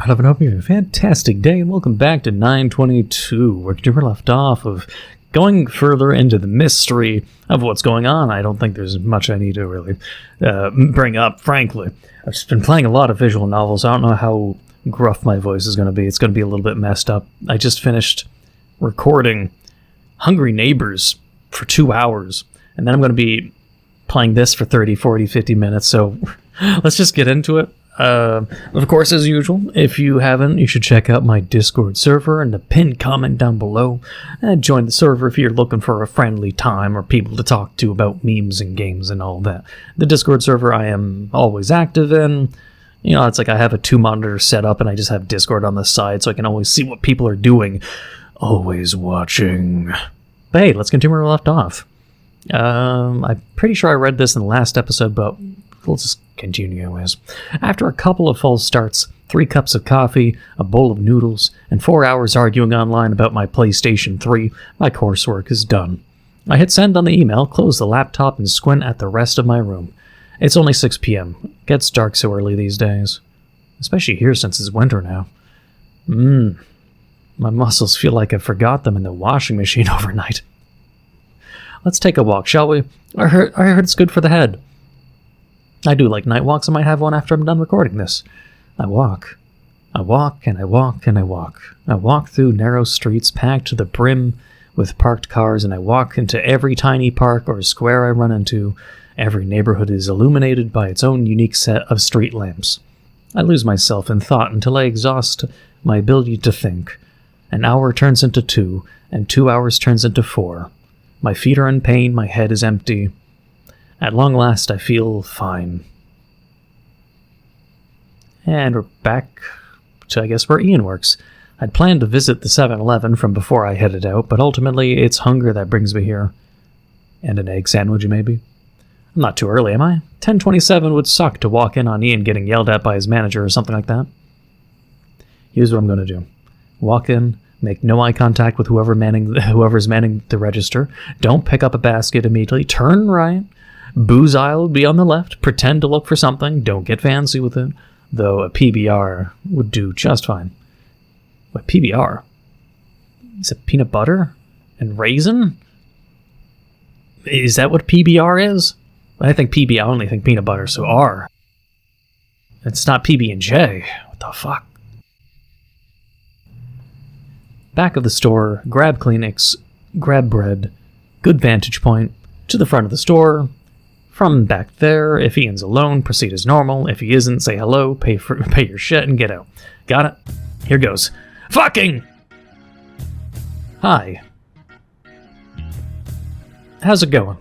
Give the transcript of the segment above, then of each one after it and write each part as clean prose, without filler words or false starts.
Right up and hope you have a fantastic day, and welcome back to 922, where we left off of going further into the mystery of what's going on. I don't think there's much I need to really bring up, frankly. I've just been playing a lot of visual novels. I don't know how gruff my voice is going to be. It's going to be a little bit messed up. I just finished recording Hungry Neighbors for 2 hours, and then I'm going to be playing this for 30, 40, 50 minutes, so let's just get into it. Of course, as usual, if you haven't, you should check out my Discord server in the pinned comment down below, and join the server if you're looking for a friendly time or people to talk to about memes and games and all that. The Discord server I am always active in. You know, it's like I have a 2-monitor setup and I just have Discord on the side so I can always see what people are doing. Always watching. But hey, let's continue where we left off. I'm pretty sure I read this in the last episode, but we'll just continue anyways. After a couple of false starts, 3 cups of coffee, a bowl of noodles, and 4 hours arguing online about my PlayStation 3, my coursework is done. I hit send on the email, close the laptop, and squint at the rest of my room. It's only 6 p.m. It gets dark so early these days. Especially here since it's winter now. My muscles feel like I forgot them in the washing machine overnight. Let's take a walk, shall we? I heard it's good for the head. I do like night walks. I might have one after I'm done recording this. I walk, and I walk, and I walk. I walk through narrow streets packed to the brim with parked cars, and I walk into every tiny park or square I run into. Every neighborhood is illuminated by its own unique set of street lamps. I lose myself in thought until I exhaust my ability to think. An hour turns into 2, and 2 hours turns into 4. My feet are in pain, my head is empty. At long last, I feel fine. And we're back to, I guess, where Ian works. I'd planned to visit the 7-Eleven from before I headed out, but ultimately it's hunger that brings me here. And an egg sandwich, maybe? I'm not too early, am I? 10:27 would suck to walk in on Ian getting yelled at by his manager or something like that. Here's what I'm going to do. Walk in, make no eye contact with whoever's manning the register. Don't pick up a basket immediately. Turn right. Booze aisle would be on the left. Pretend to look for something. Don't get fancy with it. Though a PBR would do just fine. What, PBR? Is it peanut butter and raisin? Is that what PBR is? I think PB, I only think peanut butter, so R. It's not PB&J. What the fuck? Back of the store, grab Kleenex, grab bread, good vantage point, to the front of the store. From back there, if Ian's alone, proceed as normal. If he isn't, say hello, pay your shit, and get out. Got it? Here goes. Fucking! Hi. How's it going?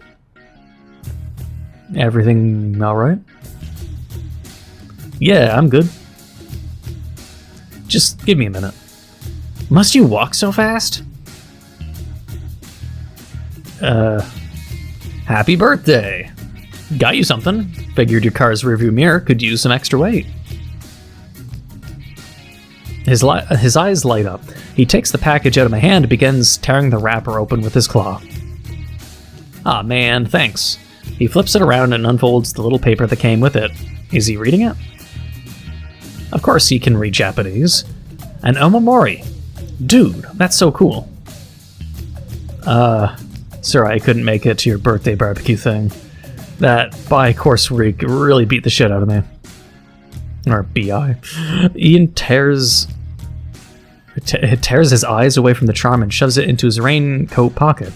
Everything alright? Yeah, I'm good. Just give me a minute. Must you walk so fast? Happy birthday! Got you something. Figured your car's rearview mirror could use some extra weight. His eyes light up. He takes the package out of my hand and begins tearing the wrapper open with his claw. Aw, man, thanks. He flips it around and unfolds the little paper that came with it. Is he reading it? Of course he can read Japanese. An omamori. Dude, that's so cool. Sorry I couldn't make it to your birthday barbecue thing. That bi-coursework really beat the shit out of me. Or B.I. Ian tears his eyes away from the charm and shoves it into his raincoat pocket.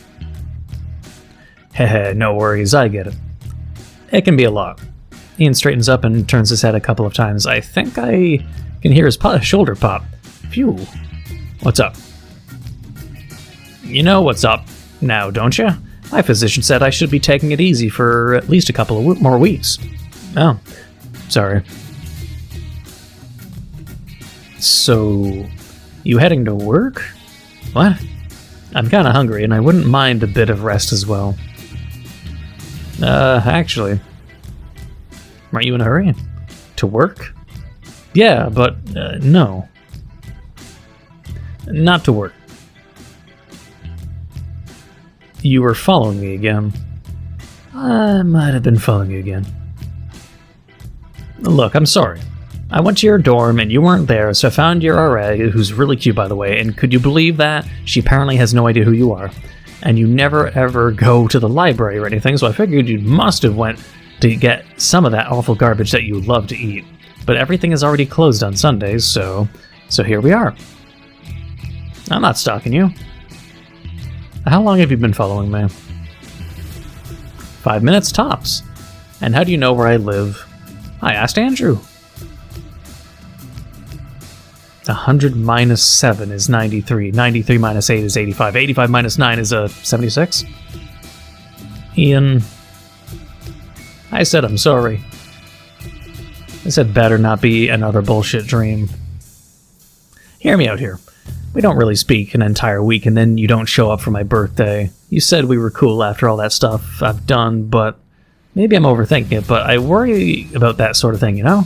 Heh, no worries, I get it. It can be a lot. Ian straightens up and turns his head a couple of times. I think I can hear his shoulder pop. Phew. What's up? You know what's up now, don't you? My physician said I should be taking it easy for at least a couple of more weeks. Oh, sorry. So, you heading to work? What? I'm kinda hungry and I wouldn't mind a bit of rest as well. Actually. Aren't you in a hurry? To work? Yeah, but, no. Not to work. You were following me again. I might have been following you again. Look, I'm sorry. I went to your dorm and you weren't there, so I found your RA, who's really cute by the way, and could you believe that? She apparently has no idea who you are. And you never ever go to the library or anything, so I figured you must have went to get some of that awful garbage that you love to eat. But everything is already closed on Sundays, so here we are. I'm not stalking you. How long have you been following me? 5 minutes tops. And how do you know where I live? I asked Andrew. 100 minus 7 is 93. 93 minus 8 is 85. 85 minus 9 is 76. Ian, I said I'm sorry. I said better not be another bullshit dream. Hear me out here. We don't really speak an entire week and then you don't show up for my birthday. You said we were cool after all that stuff I've done, but maybe I'm overthinking it, but I worry about that sort of thing, you know?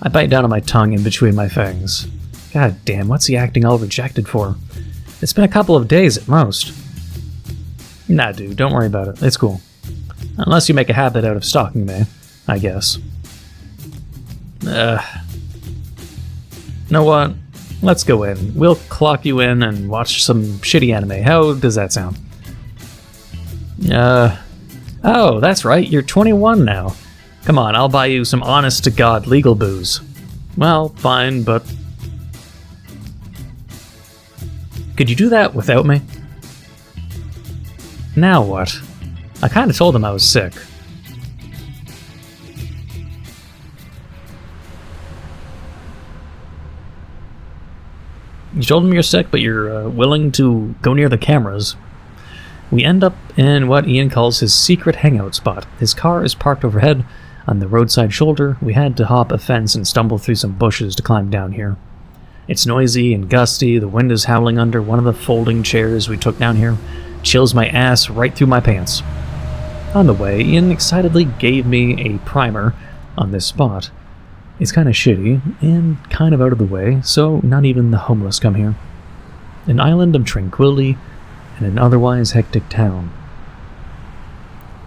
I bite down on my tongue in between my fangs. God damn, what's he acting all rejected for? It's been a couple of days at most. Nah, dude, don't worry about it. It's cool. Unless you make a habit out of stalking me, I guess. Know what? Let's go in. We'll clock you in and watch some shitty anime. How does that sound? Oh, that's right. You're 21 now. Come on, I'll buy you some honest-to-God legal booze. Well, fine, but... Could you do that without me? Now what? I kinda told him I was sick. You told him you're sick, but you're willing to go near the cameras. We end up in what Ian calls his secret hangout spot. His car is parked overhead on the roadside shoulder. We had to hop a fence and stumble through some bushes to climb down here. It's noisy and gusty. The wind is howling under one of the folding chairs we took down here. Chills my ass right through my pants. On the way, Ian excitedly gave me a primer on this spot. It's kind of shitty, and kind of out of the way, so not even the homeless come here. An island of tranquility in an otherwise hectic town.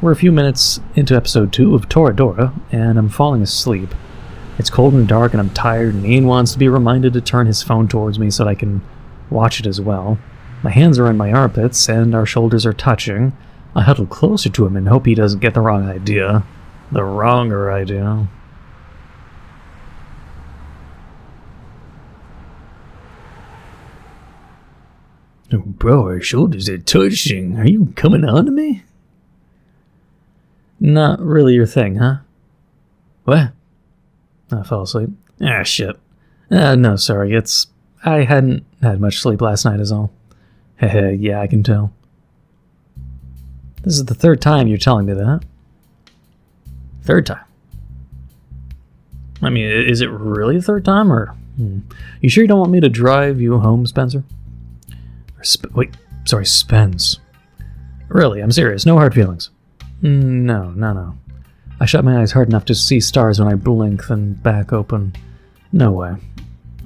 We're a few minutes into episode 2 of Toradora, and I'm falling asleep. It's cold and dark, and I'm tired, and Ian wants to be reminded to turn his phone towards me so that I can watch it as well. My hands are in my armpits, and our shoulders are touching. I huddle closer to him and hope he doesn't get the wrong idea. The wronger idea. Oh, bro, our shoulders are touching. Are you coming on to me? Not really your thing, huh? What? I fell asleep. Ah, shit. No, sorry, I hadn't had much sleep last night is all. Heh, yeah, I can tell. This is the third time you're telling me that. Third time. I mean, is it really the third time, or... You sure you don't want me to drive you home, Spencer? Spence. Really, I'm serious, no hard feelings. No. I shut my eyes hard enough to see stars when I blink, then back open. No way.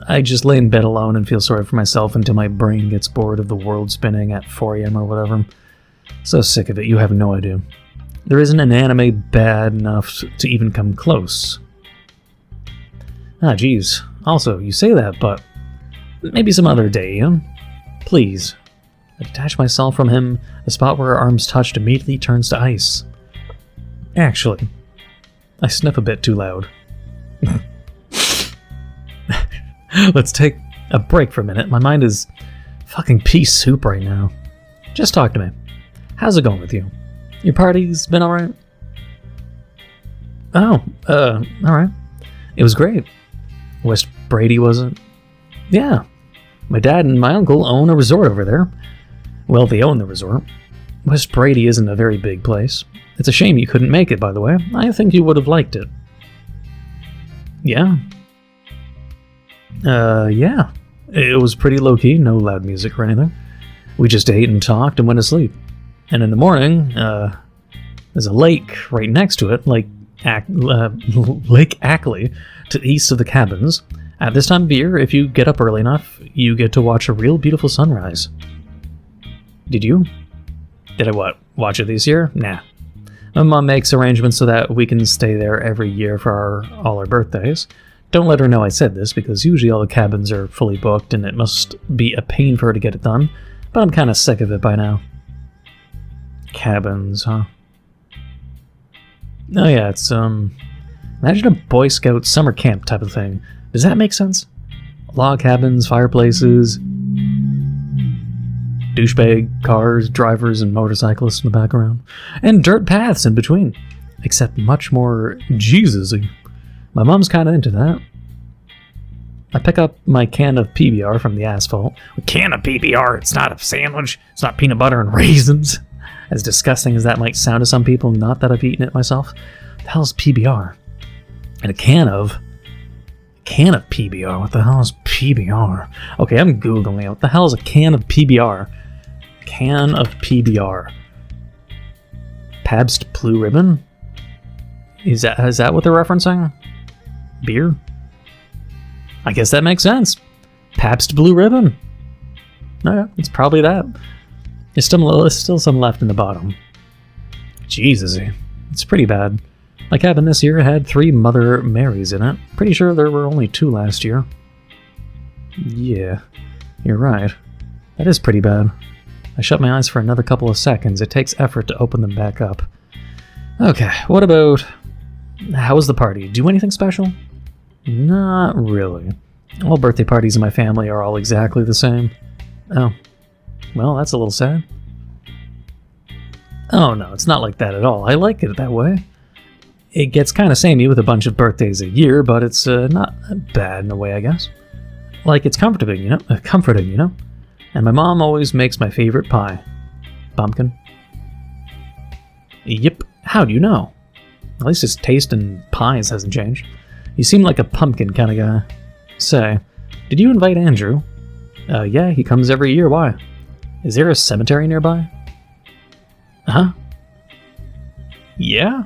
I just lay in bed alone and feel sorry for myself until my brain gets bored of the world spinning at 4 a.m. or whatever. So sick of it, you have no idea. There isn't an anime bad enough to even come close. Ah, geez. Also, you say that, but maybe some other day, Ian. Please. I detach myself from him. The spot where our arms touched immediately turns to ice. Actually, I sniff a bit too loud. Let's take a break for a minute. My mind is fucking pea soup right now. Just talk to me. How's it going with you? Your party's been alright? Oh, alright. It was great. West Brady, was it? Yeah. My dad and my uncle own a resort over there. Well, they own the resort. West Brady isn't a very big place. It's a shame you couldn't make it, by the way. I think you would have liked it. Yeah? Yeah. It was pretty low-key, no loud music or anything. We just ate and talked and went to sleep. And in the morning, there's a lake right next to it, Lake Ackley, to the east of the cabins. At this time of year, if you get up early enough, you get to watch a real beautiful sunrise. Did you? Did I watch it this year? Nah. My mom makes arrangements so that we can stay there every year for all our birthdays. Don't let her know I said this, because usually all the cabins are fully booked and it must be a pain for her to get it done, but I'm kind of sick of it by now. Cabins, huh? Oh yeah, it's, imagine a Boy Scout summer camp type of thing. Does that make sense? Log cabins, fireplaces, douchebag cars, drivers, and motorcyclists in the background, and dirt paths in between, except much more Jesus-y. My mom's kind of into that. I pick up my can of PBR from the asphalt. A can of PBR, it's not a sandwich, it's not peanut butter and raisins. As disgusting as that might sound to some people, not that I've eaten it myself. What the hell is PBR? And a can of PBR. What the hell is PBR? Okay, I'm Googling it. What the hell is a can of PBR? Can of PBR. Pabst Blue Ribbon? Is that what they're referencing? Beer? I guess that makes sense. Pabst Blue Ribbon. Yeah, it's probably that. There's still some left in the bottom. Jesus, it's pretty bad. My cabin this year had 3 Mother Marys in it. Pretty sure there were only 2 last year. Yeah, you're right. That is pretty bad. I shut my eyes for another couple of seconds. It takes effort to open them back up. Okay, what about... How was the party? Do anything special? Not really. All birthday parties in my family are all exactly the same. Oh. Well, that's a little sad. Oh no, it's not like that at all. I like it that way. It gets kind of samey with a bunch of birthdays a year, but it's not bad in a way, I guess. Like, it's comforting, you know? And my mom always makes my favorite pie. Pumpkin. Yep. How do you know? At least his taste in pies hasn't changed. You seem like a pumpkin kind of guy. Say, did you invite Andrew? Yeah, he comes every year. Why? Is there a cemetery nearby? Huh? Yeah?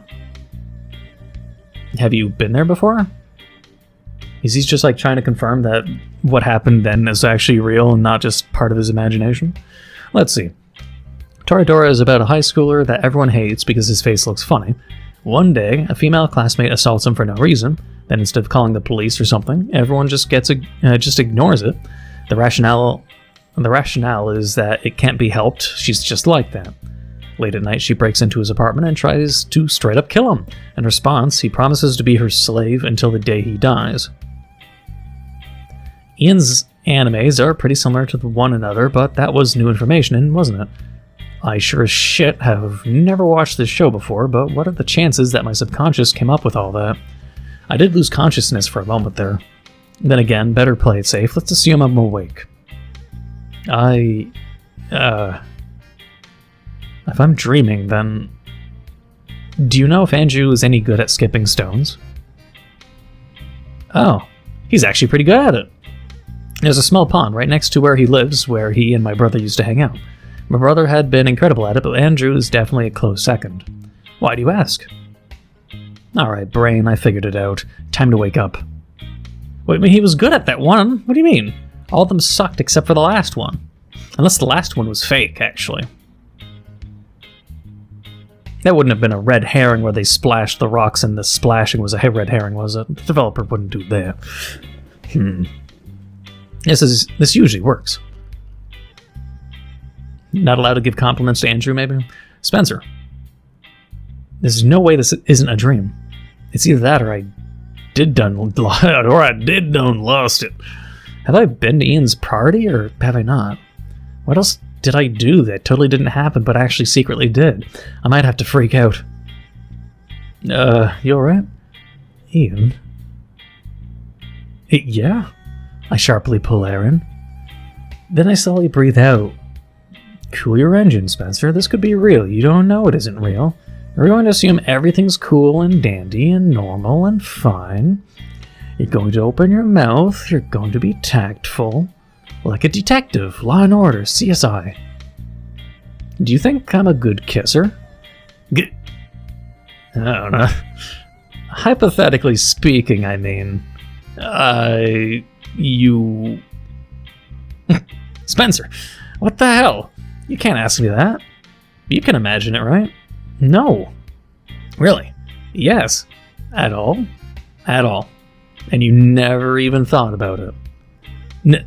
Have you been there before? Is he just like trying to confirm that what happened then is actually real and not just part of his imagination? Let's see. Toradora is about a high schooler that everyone hates because his face looks funny. One day, a female classmate assaults him for no reason. Then instead of calling the police or something, everyone just ignores it. The rationale is that it can't be helped. She's just like that. Late at night, she breaks into his apartment and tries to straight up kill him. In response, he promises to be her slave until the day he dies. Ian's animes are pretty similar to one another, but that was new information, wasn't it? I sure as shit have never watched this show before, but what are the chances that my subconscious came up with all that? I did lose consciousness for a moment there. Then again, better play it safe. Let's assume I'm awake. If I'm dreaming, then... Do you know if Andrew is any good at skipping stones? Oh, he's actually pretty good at it. There's a small pond right next to where he lives, where he and my brother used to hang out. My brother had been incredible at it, but Andrew is definitely a close second. Why do you ask? Alright, brain, I figured it out. Time to wake up. Wait, I mean, he was good at that one. What do you mean? All of them sucked except for the last one. Unless the last one was fake, actually. That wouldn't have been a red herring where they splashed the rocks and the splashing was a red herring, was it? The developer wouldn't do that. This usually works. Not allowed to give compliments to Andrew, maybe? Spencer. There's no way this isn't a dream. It's either that or I did done lost it. Have I been to Ian's party or have I not? What else did I do that totally didn't happen but actually secretly did? I might have to freak out. You alright? Ian? Yeah? I sharply pull air in. Then I slowly breathe out. Cool your engine, Spencer. This could be real. You don't know it isn't real. We're going to assume everything's cool and dandy and normal and fine. You're going to open your mouth. You're going to be tactful. Like a detective. Law and Order. CSI. Do you think I'm a good kisser? I don't know. Hypothetically speaking, I mean... You... Spencer, what the hell? You can't ask me that. You can imagine it, right? No. Really? Yes. At all? At all. And you never even thought about it?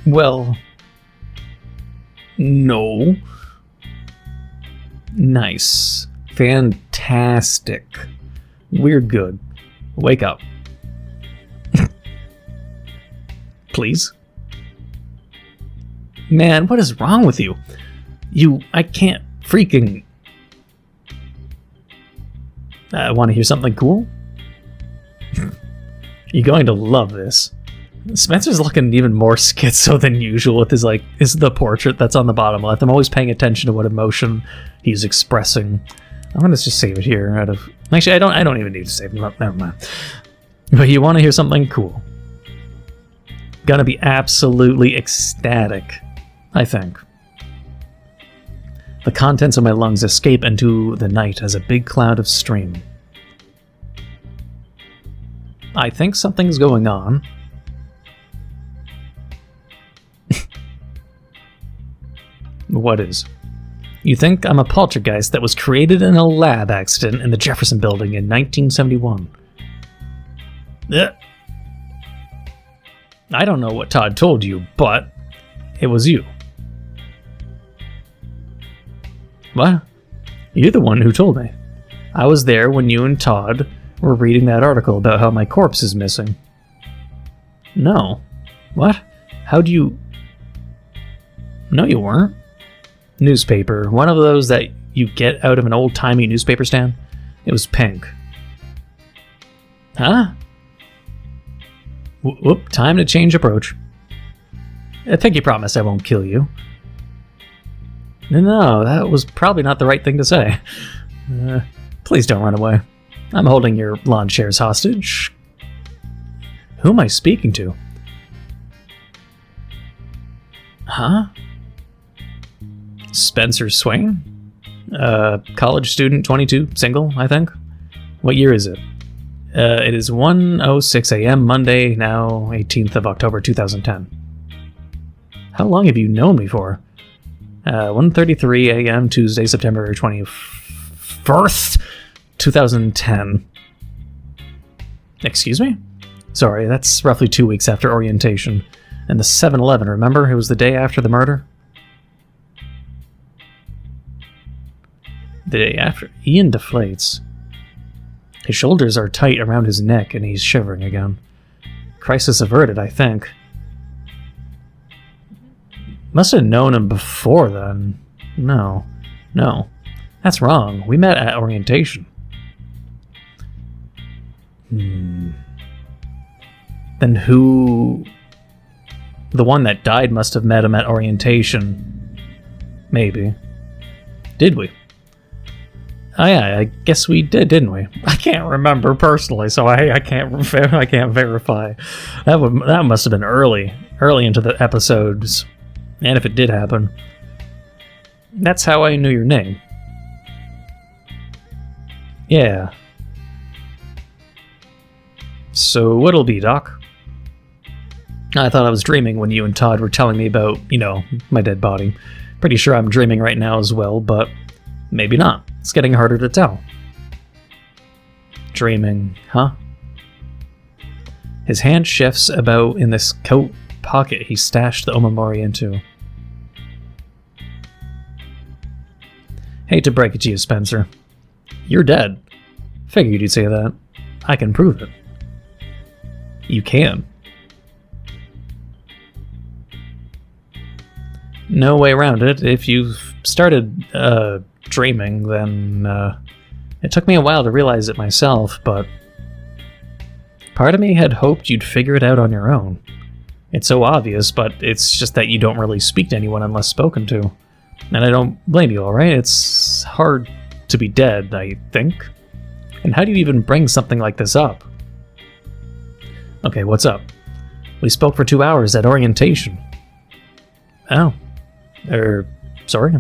Well... No. Nice. Fantastic. We're good. Wake up. Please? Man, what is wrong with you? I can't freaking... want to hear something cool? You're going to love this. Spencer's looking even more schizo than usual with his, the portrait that's on the bottom left. I'm always paying attention to what emotion he's expressing. I'm gonna just save it here Actually, I don't even need to save it. Never mind. But you want to hear something cool. Gonna be absolutely ecstatic, I think. The contents of my lungs escape into the night as a big cloud of steam. I think something's going on. What is? You think I'm a poltergeist that was created in a lab accident in the Jefferson Building in 1971. I don't know what Todd told you, but it was you. What? You're the one who told me. I was there when you and Todd were reading that article about how my corpse is missing. No. What? How'd you... No, you weren't. Newspaper. One of those that you get out of an old-timey newspaper stand. It was pink. Huh? Whoop, time to change approach. I think you promised I won't kill you. No, that was probably not the right thing to say. Please don't run away. I'm holding your lawn chairs hostage. Who am I speaking to? Huh? Spencer Swain? College student, 22, single, I think. What year is it? It is 1:06 a.m. Monday, now 18th of October 2010. How long have you known me for? 1:33 a.m. Tuesday, September 21st, 2010. Excuse me? Sorry, that's roughly 2 weeks after orientation. And the 7-Eleven, remember? It was the day after the murder? The day after. Ian deflates. His shoulders are tight around his neck and he's shivering again. Crisis averted, I think. Must have known him before then. No. That's wrong. We met at orientation. Then who... The one that died must have met him at orientation. Maybe. Did we? Oh yeah, I guess we did, didn't we? I can't remember personally, so I can't verify. That must have been early into the episodes, and if it did happen, that's how I knew your name. Yeah. So what'll be, Doc? I thought I was dreaming when you and Todd were telling me about, my dead body. Pretty sure I'm dreaming right now as well, but maybe not. It's getting harder to tell. Dreaming, huh? His hand shifts about in this coat pocket he stashed the omamori into. Hate to break it to you, Spencer. You're dead. Figured you'd say that. I can prove it. You can. No way around it. If you've started, dreaming, then it took me a while to realize it myself, but part of me had hoped you'd figure it out on your own. It's so obvious, but it's just that you don't really speak to anyone unless spoken to. And I don't blame you, alright? It's hard to be dead, I think. And how do you even bring something like this up? Okay, what's up? We spoke for 2 hours at orientation. Oh. Sorry.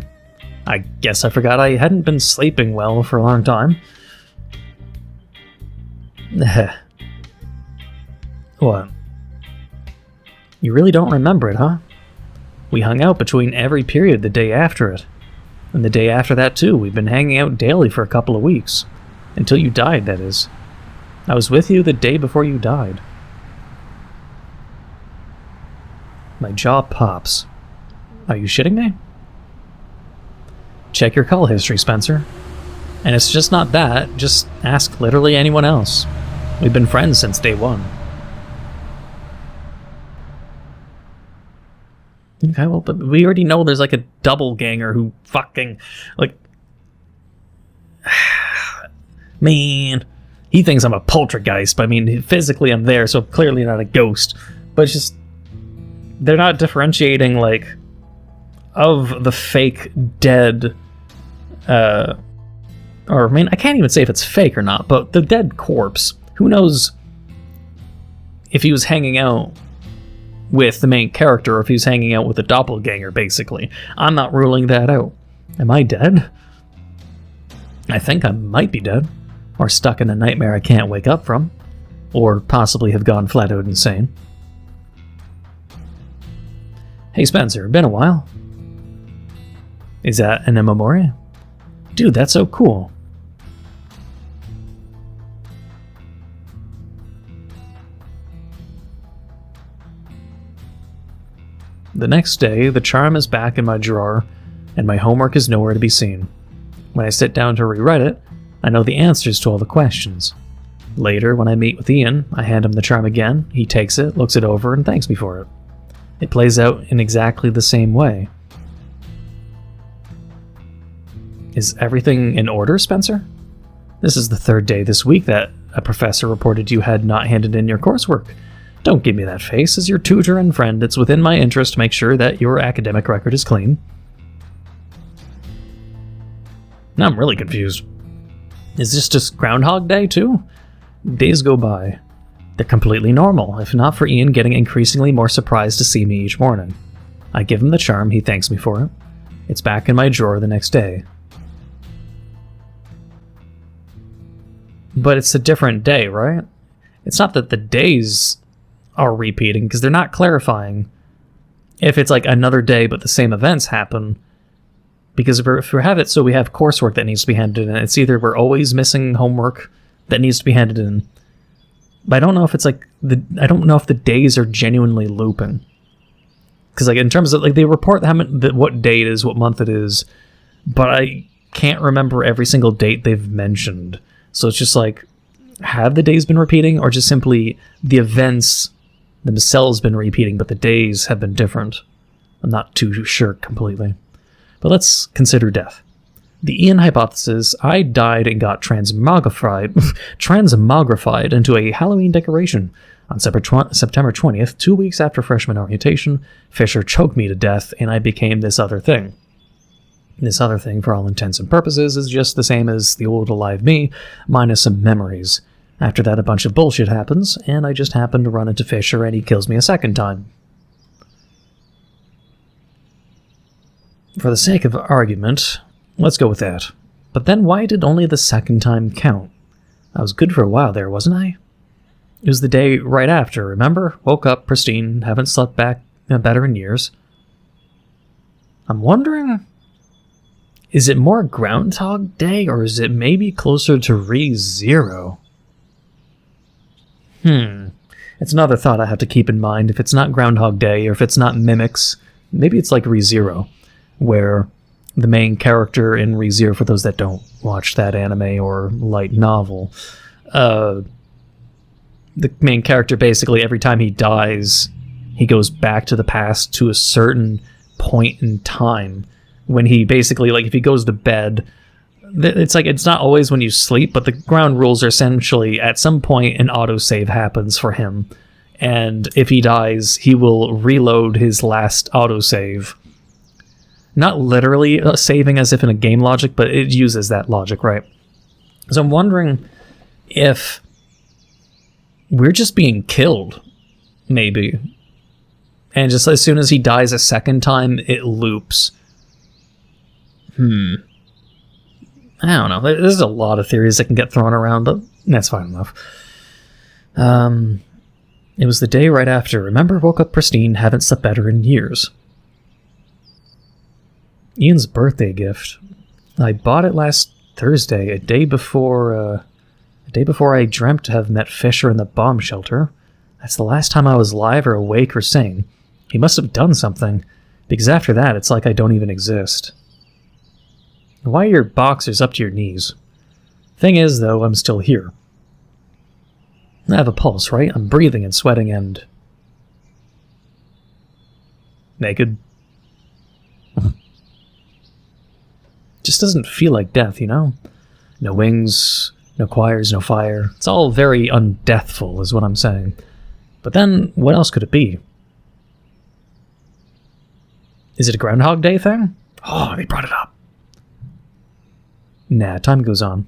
I guess I forgot I hadn't been sleeping well for a long time. What? You really don't remember it, huh? We hung out between every period the day after it. And the day after that, too. We've been hanging out daily for a couple of weeks. Until you died, that is. I was with you the day before you died. My jaw pops. Are you shitting me? Check your call history, Spencer. And it's just not that. Just ask literally anyone else. We've been friends since day one. Okay, well, but we already know there's like a double ganger who fucking, like, man, he thinks I'm a poltergeist, but I mean, physically I'm there, so clearly not a ghost. But it's just, they're not differentiating, like, of the fake dead, or, I mean, I can't even say if it's fake or not, but the dead corpse, who knows if he was hanging out with the main character or if he was hanging out with a doppelganger, basically. I'm not ruling that out. Am I dead? I think I might be dead. Or stuck in a nightmare I can't wake up from. Or possibly have gone flat out insane. Hey Spencer, been a while. Is that an memoria? Dude, that's so cool. The next day, the charm is back in my drawer, and my homework is nowhere to be seen. When I sit down to rewrite it, I know the answers to all the questions. Later, when I meet with Ian, I hand him the charm again, he takes it, looks it over, and thanks me for it. It plays out in exactly the same way. Is everything in order, Spencer? This is the third day this week that a professor reported you had not handed in your coursework. Don't give me that face. As your tutor and friend, it's within my interest to make sure that your academic record is clean. Now I'm really confused. Is this just Groundhog Day, too? Days go by. They're completely normal, if not for Ian getting increasingly more surprised to see me each morning. I give him the charm, he thanks me for it. It's back in my drawer the next day. But it's a different day, right? It's not that the days are repeating, because they're not clarifying if it's like another day but the same events happen. Because if we have it so we have coursework that needs to be handed in, it's either we're always missing homework that needs to be handed in, but I don't know if it's like I don't know if the days are genuinely looping. Because like in terms of like they report what day it is, what month it is, but I can't remember every single date they've mentioned. So it's just like, have the days been repeating, or just simply the events themselves been repeating, but the days have been different? I'm not too sure completely. But let's consider death. The Ian hypothesis, I died and got transmogrified into a Halloween decoration. On September 20th, 2 weeks after freshman orientation, Fisher choked me to death and I became this other thing. This other thing, for all intents and purposes, is just the same as the old alive me, minus some memories. After that, a bunch of bullshit happens, and I just happen to run into Fisher and he kills me a second time. For the sake of argument, let's go with that. But then why did only the second time count? I was good for a while there, wasn't I? It was the day right after, remember? Woke up, pristine, haven't slept better in years. I'm wondering, is it more Groundhog Day, or is it maybe closer to Re-Zero? It's another thought I have to keep in mind. If it's not Groundhog Day, or if it's not Mimics, maybe it's like Re-Zero, where the main character in Re-Zero, for those that don't watch that anime or light novel, the main character basically, every time he dies, he goes back to the past to a certain point in time when he basically, like, if he goes to bed, it's like, it's not always when you sleep, but the ground rules are essentially at some point an autosave happens for him, and if he dies, he will reload his last autosave. Not literally saving as if in a game logic, but it uses that logic, right? So I'm wondering if we're just being killed, maybe. And just as soon as he dies a second time, it loops. I don't know. There's a lot of theories that can get thrown around, but that's fine enough. It was the day right after. Remember, woke up pristine, haven't slept better in years. Ian's birthday gift. I bought it last Thursday, a day before I dreamt to have met Fisher in the bomb shelter. That's the last time I was alive or awake or sane. He must have done something, because after that, it's like I don't even exist. Why are your boxers up to your knees? Thing is, though, I'm still here. I have a pulse, right? I'm breathing and sweating and... naked. Just doesn't feel like death, you know? No wings, no choirs, no fire. It's all very undeathful, is what I'm saying. But then, what else could it be? Is it a Groundhog Day thing? Oh, they brought it up. Nah, time goes on.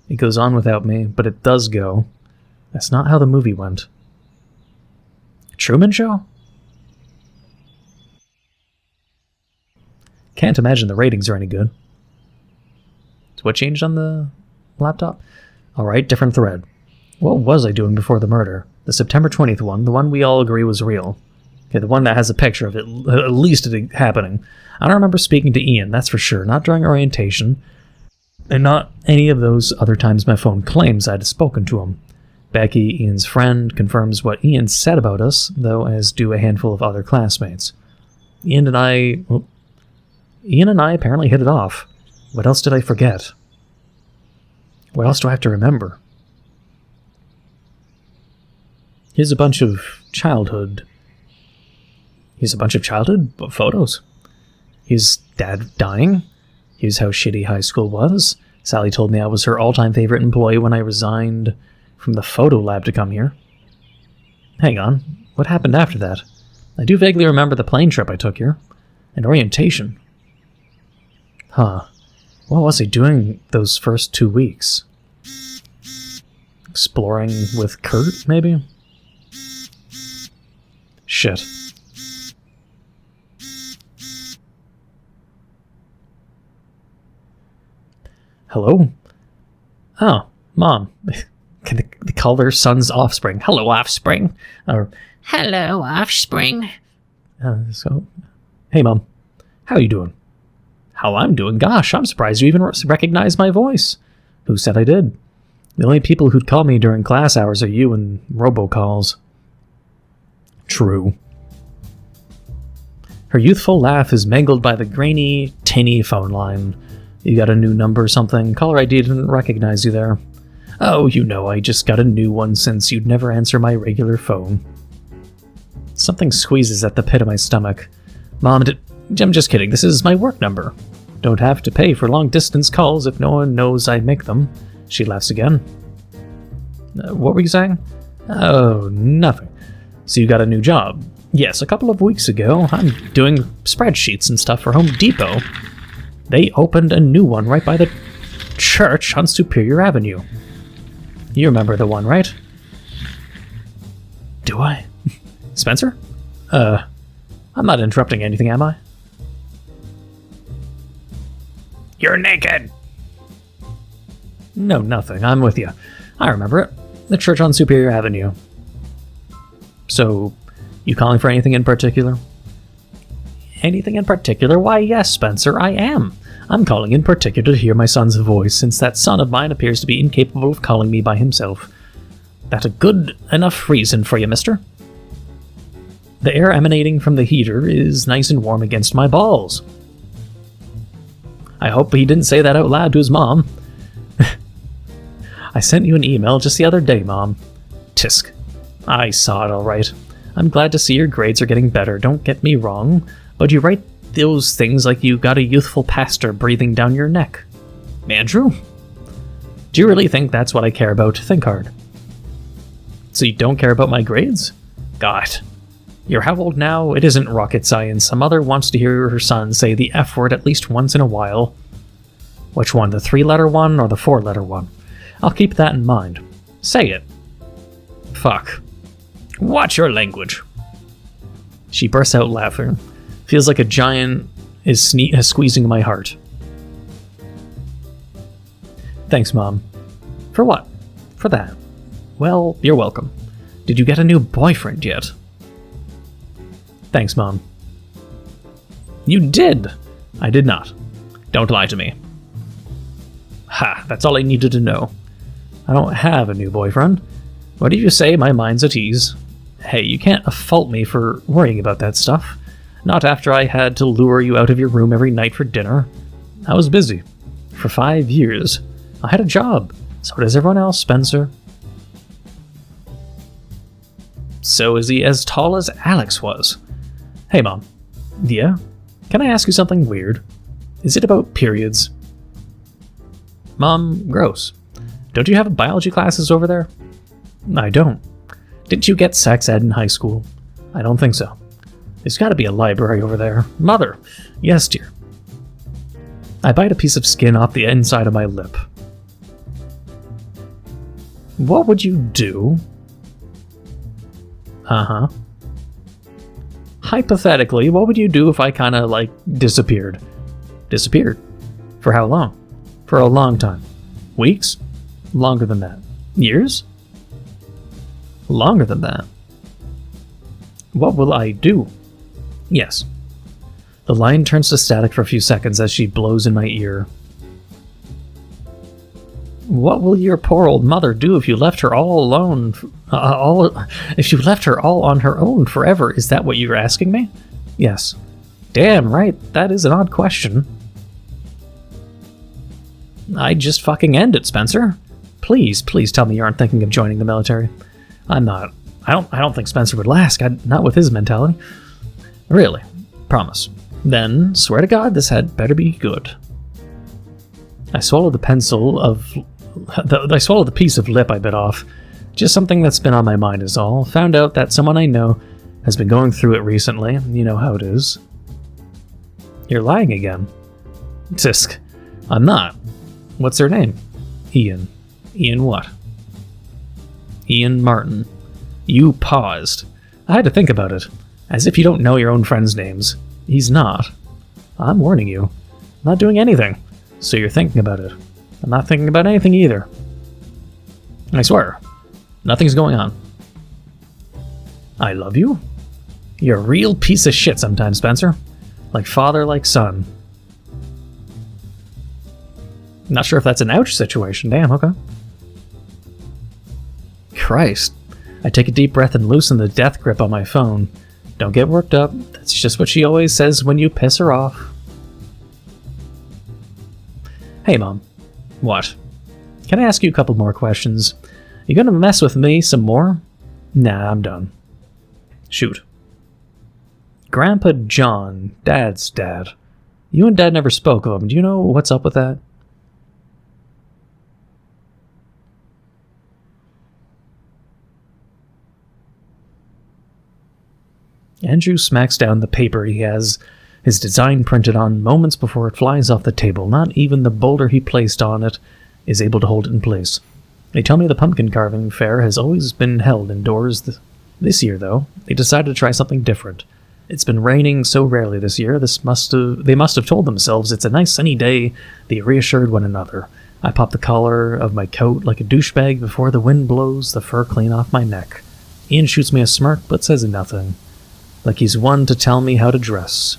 It goes on without me, but it does go. That's not how the movie went. Truman Show? Can't imagine the ratings are any good. So what changed on the laptop? Alright, different thread. What was I doing before the murder? The September 20th one, the one we all agree was real. Okay, the one that has a picture of it, at least it happening. I don't remember speaking to Ian, that's for sure. Not during orientation. And not any of those other times my phone claims I'd spoken to him. Becky, Ian's friend, confirms what Ian said about us, though as do a handful of other classmates. Ian and I apparently hit it off. What else did I forget? What else do I have to remember? Here's a bunch of childhood photos. Here's Dad dying. Here's how shitty high school was. Sally told me I was her all-time favorite employee when I resigned from the photo lab to come here. Hang on, what happened after that? I do vaguely remember the plane trip I took here. And orientation. Huh. What was I doing those first 2 weeks? Exploring with Kurt, maybe? Shit. Hello? Oh, Mom. Can they call their son's offspring? Hello, offspring. Or, hello, offspring. Hey, Mom. How you doing? How I'm doing? Gosh, I'm surprised you even recognized my voice. Who said I did? The only people who'd call me during class hours are you and robocalls. True. Her youthful laugh is mangled by the grainy, tinny phone line. You got a new number or something? Caller ID didn't recognize you there. Oh, you know, I just got a new one since you'd never answer my regular phone. Something squeezes at the pit of my stomach. Mom, I'm just kidding. This is my work number. Don't have to pay for long-distance calls if no one knows I make them. She laughs again. What were you saying? Oh, nothing. So you got a new job? Yes, a couple of weeks ago. I'm doing spreadsheets and stuff for Home Depot. They opened a new one right by the church on Superior Avenue. You remember the one, right? Do I? Spencer? I'm not interrupting anything, am I? You're naked! No, nothing. I'm with you. I remember it. The church on Superior Avenue. So, you calling for anything in particular? Anything in particular? Why, yes, Spencer, I am. I'm calling in particular to hear my son's voice, since that son of mine appears to be incapable of calling me by himself. That a good enough reason for you, mister? The air emanating from the heater is nice and warm against my balls. I hope he didn't say that out loud to his mom. I sent you an email just the other day, Mom. Tisk. I saw it all right. I'm glad to see your grades are getting better, don't get me wrong, but you write those things like you got a youthful pastor breathing down your neck. Andrew? Do you really think that's what I care about? Think hard. So you don't care about my grades? God. You're how old now? It isn't rocket science. A mother wants to hear her son say the F word at least once in a while. Which one, the 3-letter one or the 4-letter one? I'll keep that in mind. Say it. Fuck. Watch your language. She bursts out laughing. Feels like a giant is squeezing my heart. Thanks, Mom. For what? For that. Well, you're welcome. Did you get a new boyfriend yet? Thanks, Mom. You did! I did not. Don't lie to me. Ha, that's all I needed to know. I don't have a new boyfriend. What do you say? My mind's at ease. Hey, you can't fault me for worrying about that stuff. Not after I had to lure you out of your room every night for dinner. I was busy. For 5 years. I had a job. So does everyone else, Spencer. So is he as tall as Alex was? Hey, Mom. Yeah? Can I ask you something weird? Is it about periods? Mom, gross. Don't you have biology classes over there? I don't. Didn't you get sex ed in high school? I don't think so. There's got to be a library over there. Mother. Yes, dear. I bite a piece of skin off the inside of my lip. What would you do? Uh-huh. Hypothetically, what would you do if I kinda, disappeared? Disappeared? For how long? For a long time. Weeks? Longer than that. Years? Longer than that. What will I do? Yes. The line turns to static for a few seconds as she blows in my ear. What will your poor old mother do if you left her all alone? If you left her all on her own forever? Is that what you're asking me? Yes. Damn right, that is an odd question. I'd just fucking end it, Spencer. Please tell me you aren't thinking of joining the military. I'm not. I don't think Spencer would last. Not with his mentality. Really. Promise. Then, swear to God, this had better be good. I swallowed the piece of lip I bit off. Just something that's been on my mind is all. Found out that someone I know has been going through it recently. You know how it is. You're lying again. Tisk. I'm not. What's their name? Ian. Ian what? Ian Martin. You paused. I had to think about it. As if you don't know your own friends' names. He's not. I'm warning you. I'm not doing anything. So you're thinking about it. I'm not thinking about anything either. I swear. Nothing's going on. I love you? You're a real piece of shit sometimes, Spencer. Like father, like son. Not sure if that's an ouch situation. Damn, okay. Christ. I take a deep breath and loosen the death grip on my phone. Don't get worked up. That's just what she always says when you piss her off. Hey, Mom. What? Can I ask you a couple more questions? You gonna mess with me some more? Nah, I'm done. Shoot. Grandpa John, Dad's dad. You and Dad never spoke of him. Do you know what's up with that? Andrew smacks down the paper he has his design printed on moments before it flies off the table. Not even the boulder he placed on it is able to hold it in place. They tell me the pumpkin carving fair has always been held indoors. This year, though, they decided to try something different. It's been raining so rarely this year, they must have told themselves it's a nice sunny day. They reassured one another. I pop the collar of my coat like a douchebag before the wind blows the fur clean off my neck. Ian shoots me a smirk, but says nothing. Like he's one to tell me how to dress.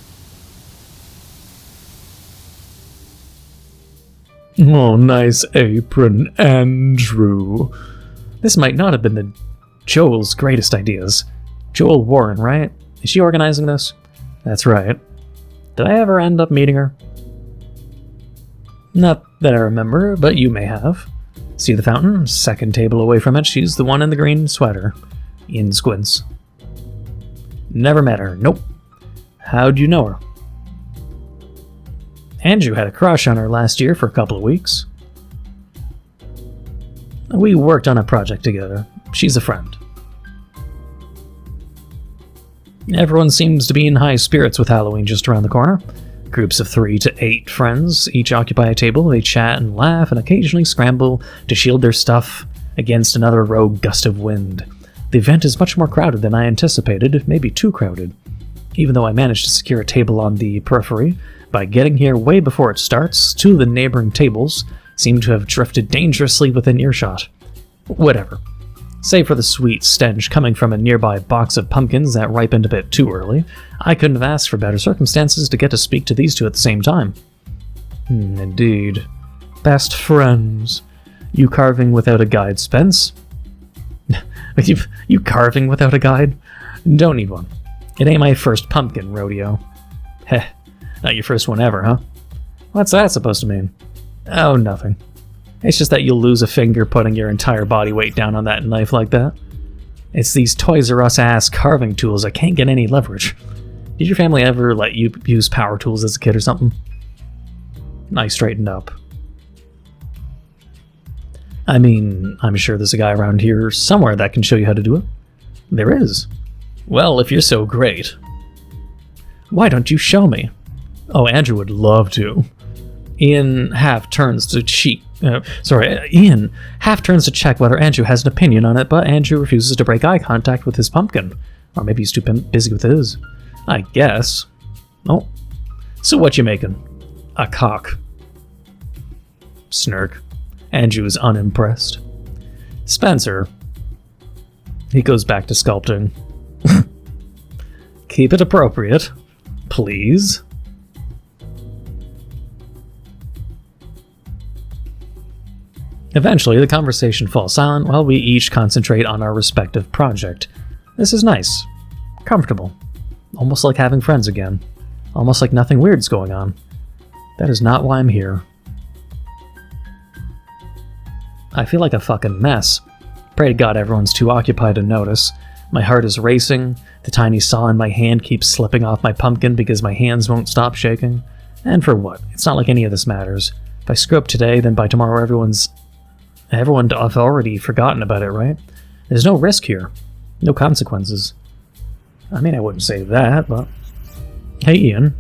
Oh, nice apron, Andrew. This might not have been Joel's greatest ideas. Joel Warren, right? Is she organizing this? That's right. Did I ever end up meeting her? Not that I remember, but you may have. See the fountain? Second table away from it, she's the one in the green sweater. Ian squints. Never met her. Nope. How'd you know her? Andrew had a crush on her last year for a couple of weeks. We worked on a project together. She's a friend. Everyone seems to be in high spirits with Halloween just around the corner. Groups of 3 to 8 friends each occupy a table. They chat and laugh and occasionally scramble to shield their stuff against another rogue gust of wind. The event is much more crowded than I anticipated, maybe too crowded. Even though I managed to secure a table on the periphery, by getting here way before it starts, 2 of the neighboring tables seem to have drifted dangerously within earshot. Whatever. Save for the sweet stench coming from a nearby box of pumpkins that ripened a bit too early, I couldn't have asked for better circumstances to get to speak to these two at the same time. Indeed. Best friends. You carving without a guide, Spence? You carving without a guide? Don't need one. It ain't my first pumpkin rodeo. Heh, not your first one ever, huh? What's that supposed to mean? Oh, nothing. It's just that you'll lose a finger putting your entire body weight down on that knife like that. It's these Toys R Us ass carving tools that can't get any leverage. Did your family ever let you use power tools as a kid or something? I straightened up. I mean, I'm sure there's a guy around here somewhere that can show you how to do it. There is. Well, if you're so great. Why don't you show me? Oh, Andrew would love to. Ian half turns to cheek. Ian half turns to check whether Andrew has an opinion on it, but Andrew refuses to break eye contact with his pumpkin. Or maybe he's too busy with his. I guess. Oh. So what you making? A cock. Snirk. Andrew is unimpressed. Spencer. He goes back to sculpting. Keep it appropriate. Please. Eventually, the conversation falls silent while we each concentrate on our respective project. This is nice. Comfortable. Almost like having friends again. Almost like nothing weird's going on. That is not why I'm here. I feel like a fucking mess. Pray to God everyone's too occupied to notice. My heart is racing. The tiny saw in my hand keeps slipping off my pumpkin because my hands won't stop shaking. And for what? It's not like any of this matters. If I screw up today, then by tomorrow everyone have already forgotten about it, right? There's no risk here. No consequences. I mean, I wouldn't say that, but... Hey, Ian.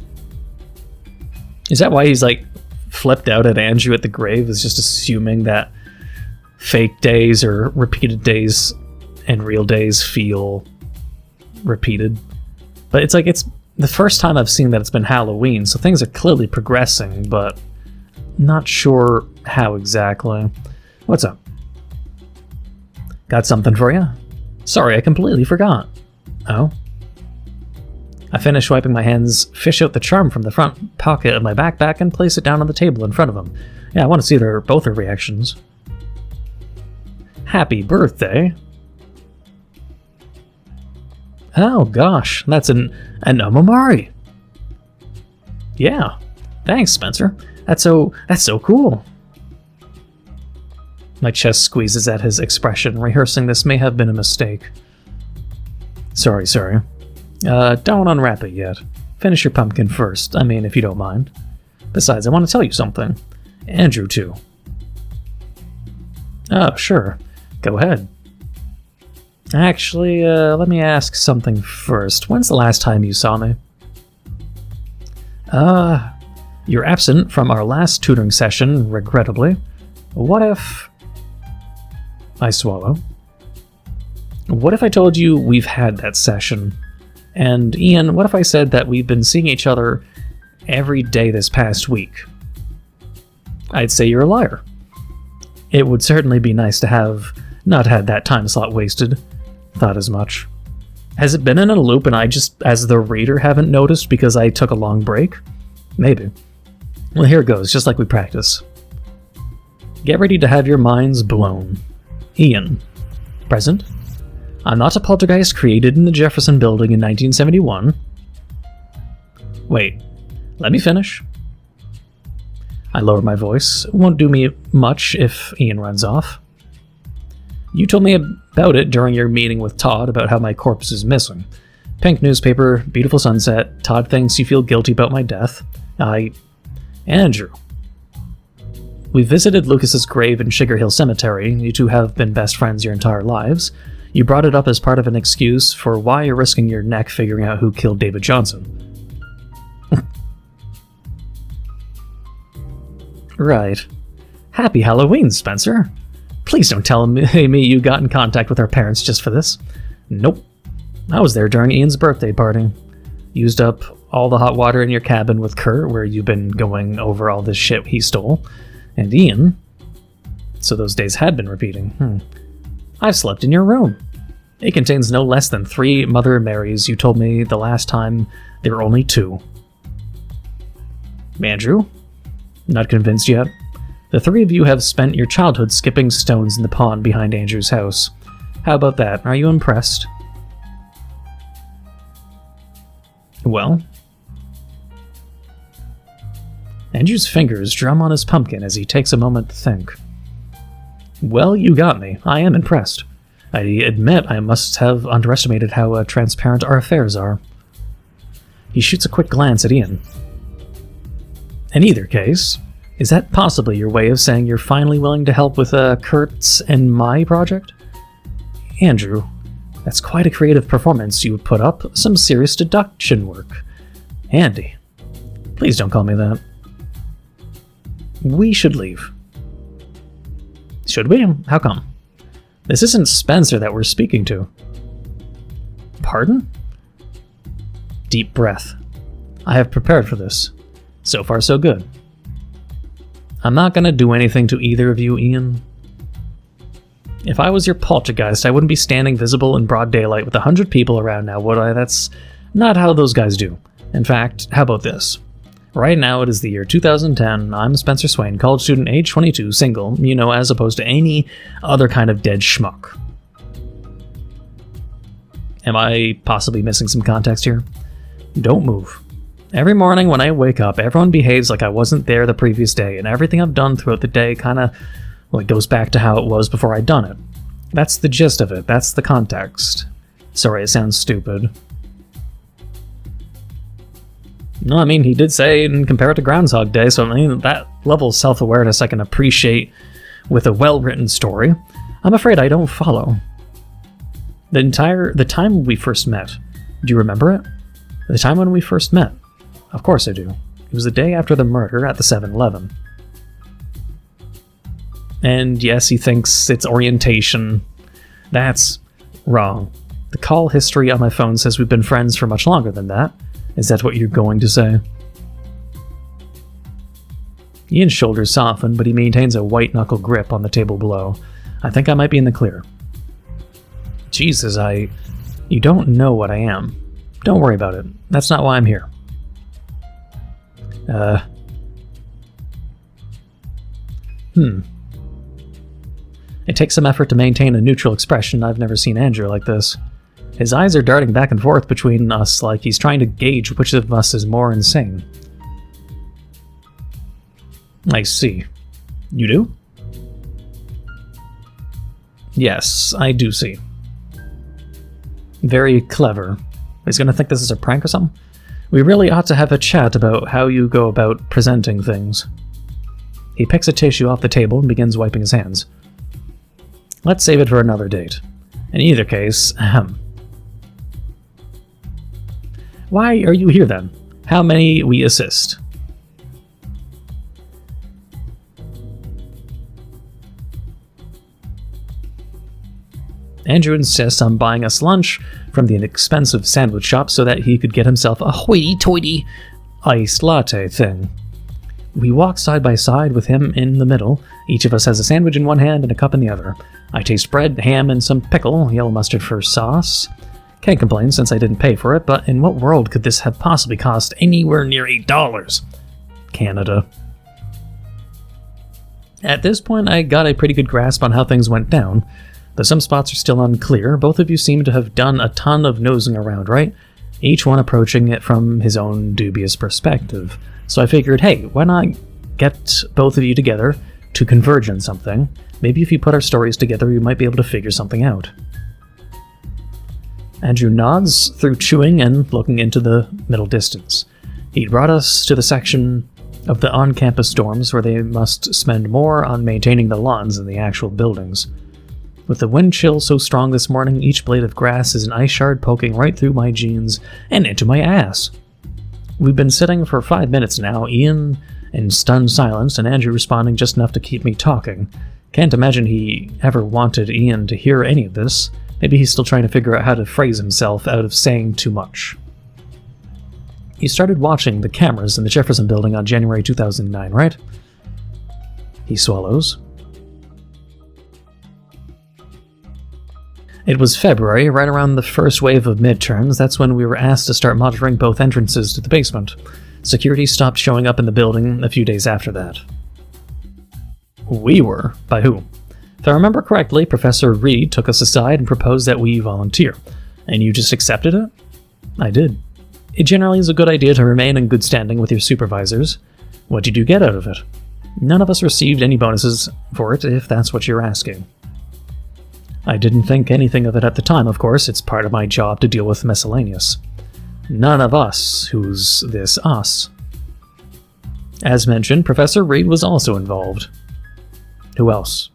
Is that why he's, like, flipped out at Andrew at the grave? Is just assuming that fake days or repeated days and real days feel repeated? But it's like, it's the first time I've seen that it's been Halloween, so things are clearly progressing, but not sure how exactly. What's up? Got something for you? Sorry, I completely forgot. Oh? I finish wiping my hands, fish out the charm from the front pocket of my backpack, and place it down on the table in front of them. Yeah, I want to see both their reactions. Happy birthday. Oh gosh, that's an Omamari. Yeah, thanks, Spencer. That's so cool. My chest squeezes at his expression. Rehearsing this may have been a mistake. Sorry. Don't unwrap it yet. Finish your pumpkin first. I mean, if you don't mind. Besides, I want to tell you something. Andrew, too. Oh, sure. Go ahead. Actually, let me ask something first. When's the last time you saw me? You're absent from our last tutoring session, regrettably. What if... I swallow. What if I told you we've had that session? And Ian, what if I said that we've been seeing each other every day this past week? I'd say you're a liar. It would certainly be nice to have not had that time slot wasted. Thought as much. Has it been in a loop and I just, as the reader, haven't noticed because I took a long break? Maybe. Well, here goes, just like we practice. Get ready to have your minds blown. Ian. Present. I'm not a poltergeist created in the Jefferson Building in 1971. Wait, let me finish. I lower my voice. It won't do me much if Ian runs off. You told me about it during your meeting with Todd about how my corpse is missing. Pink newspaper, beautiful sunset. Todd thinks you feel guilty about my death. Andrew. We visited Lucas's grave in Sugar Hill Cemetery. You two have been best friends your entire lives. You brought it up as part of an excuse for why you're risking your neck figuring out who killed David Johnson. Right. Happy Halloween, Spencer. Please don't tell me you got in contact with our parents just for this. Nope. I was there during Ian's birthday party. Used up all the hot water in your cabin with Kurt, where you've been going over all this shit he stole. And Ian. So those days had been repeating. I've slept in your room. It contains no less than 3 Mother Marys. You told me the last time there were only 2. Andrew? Not convinced yet? The 3 of you have spent your childhood skipping stones in the pond behind Andrew's house. How about that? Are you impressed? Well? Andrew's fingers drum on his pumpkin as he takes a moment to think. Well, you got me. I am impressed. I admit I must have underestimated how transparent our affairs are. He shoots a quick glance at Ian. In either case, is that possibly your way of saying you're finally willing to help with Kurt's and my project? Andrew, that's quite a creative performance you would put up, some serious deduction work. Andy, please don't call me that. We should leave. Should we? How come? This isn't Spencer that we're speaking to. Pardon? Deep breath. I have prepared for this. So far, so good. I'm not gonna do anything to either of you, Ian. If I was your poltergeist, I wouldn't be standing visible in broad daylight with 100 people around now, would I? That's not how those guys do. In fact, how about this? Right now it is the year 2010, I'm Spencer Swain, college student, age 22, single, as opposed to any other kind of dead schmuck. Am I possibly missing some context here? Don't move. Every morning when I wake up, everyone behaves like I wasn't there the previous day, and everything I've done throughout the day kinda, goes back to how it was before I'd done it. That's the gist of it, that's the context. Sorry, it sounds stupid. No, I mean, he did say and compare it to Groundhog Day, so that level of self-awareness I can appreciate with a well-written story. I'm afraid I don't follow. The time we first met, do you remember it? The time when we first met? Of course I do. It was the day after the murder at the 7-Eleven. And yes, he thinks it's orientation. That's wrong. The call history on my phone says we've been friends for much longer than that. Is that what you're going to say? Ian's shoulders soften, but he maintains a white-knuckle grip on the table below. I think I might be in the clear. Jesus, you don't know what I am. Don't worry about it. That's not why I'm here. It takes some effort to maintain a neutral expression. I've never seen Andrew like this. His eyes are darting back and forth between us like he's trying to gauge which of us is more insane. I see. You do? Yes, I do see. Very clever. He's gonna think this is a prank or something? We really ought to have a chat about how you go about presenting things. He picks a tissue off the table and begins wiping his hands. Let's save it for another date. In either case, why are you here then? How many we assist? Andrew insists on buying us lunch from the inexpensive sandwich shop so that he could get himself a hoity-toity iced latte thing. We walk side by side with him in the middle. Each of us has a sandwich in one hand and a cup in the other. I taste bread, ham, and some pickle, yellow mustard for sauce. Can't complain since I didn't pay for it, but in what world could this have possibly cost anywhere near $8? Canada. At this point, I got a pretty good grasp on how things went down. Though some spots are still unclear, both of you seem to have done a ton of nosing around, right? Each one approaching it from his own dubious perspective. So I figured, hey, why not get both of you together to converge on something? Maybe if you put our stories together, you might be able to figure something out. Andrew nods through chewing and looking into the middle distance. He brought us to the section of the on-campus dorms where they must spend more on maintaining the lawns than the actual buildings. With the wind chill so strong this morning, each blade of grass is an ice shard poking right through my jeans and into my ass. We've been sitting for 5 minutes now, Ian in stunned silence and Andrew responding just enough to keep me talking. Can't imagine he ever wanted Ian to hear any of this. Maybe he's still trying to figure out how to phrase himself out of saying too much. You started watching the cameras in the Jefferson building on January 2009, right? He swallows. It was February, right around the first wave of midterms. That's when we were asked to start monitoring both entrances to the basement. Security stopped showing up in the building a few days after that. We were? By who? If I remember correctly, Professor Reed took us aside and proposed that we volunteer. And you just accepted it? I did. It generally is a good idea to remain in good standing with your supervisors. What did you get out of it? None of us received any bonuses for it, if that's what you're asking. I didn't think anything of it at the time, of course. It's part of my job to deal with miscellaneous. None of us. Who's this us? As mentioned, Professor Reed was also involved. Who else?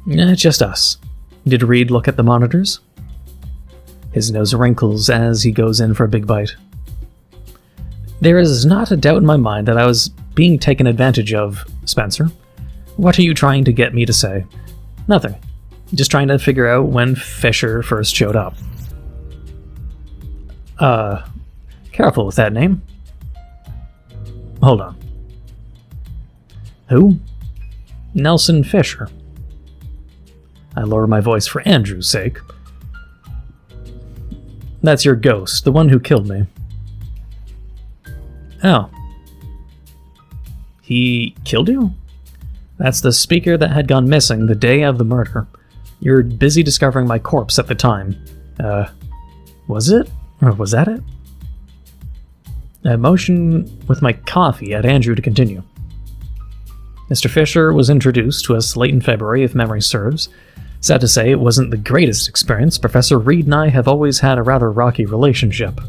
Just us. Did Reed look at the monitors? His nose wrinkles as he goes in for a big bite. There is not a doubt in my mind that I was being taken advantage of, Spencer. What are you trying to get me to say? Nothing. Just trying to figure out when Fisher first showed up. Careful with that name. Hold on. Who? Nelson Fisher. I lower my voice for Andrew's sake. That's your ghost, the one who killed me. Oh. He killed you? That's the speaker that had gone missing the day of the murder. You were busy discovering my corpse at the time. Was it? Or was that it? I motioned with my coffee at Andrew to continue. Mr. Fisher was introduced to us late in February, if memory serves. Sad to say, it wasn't the greatest experience. Professor Reed and I have always had a rather rocky relationship.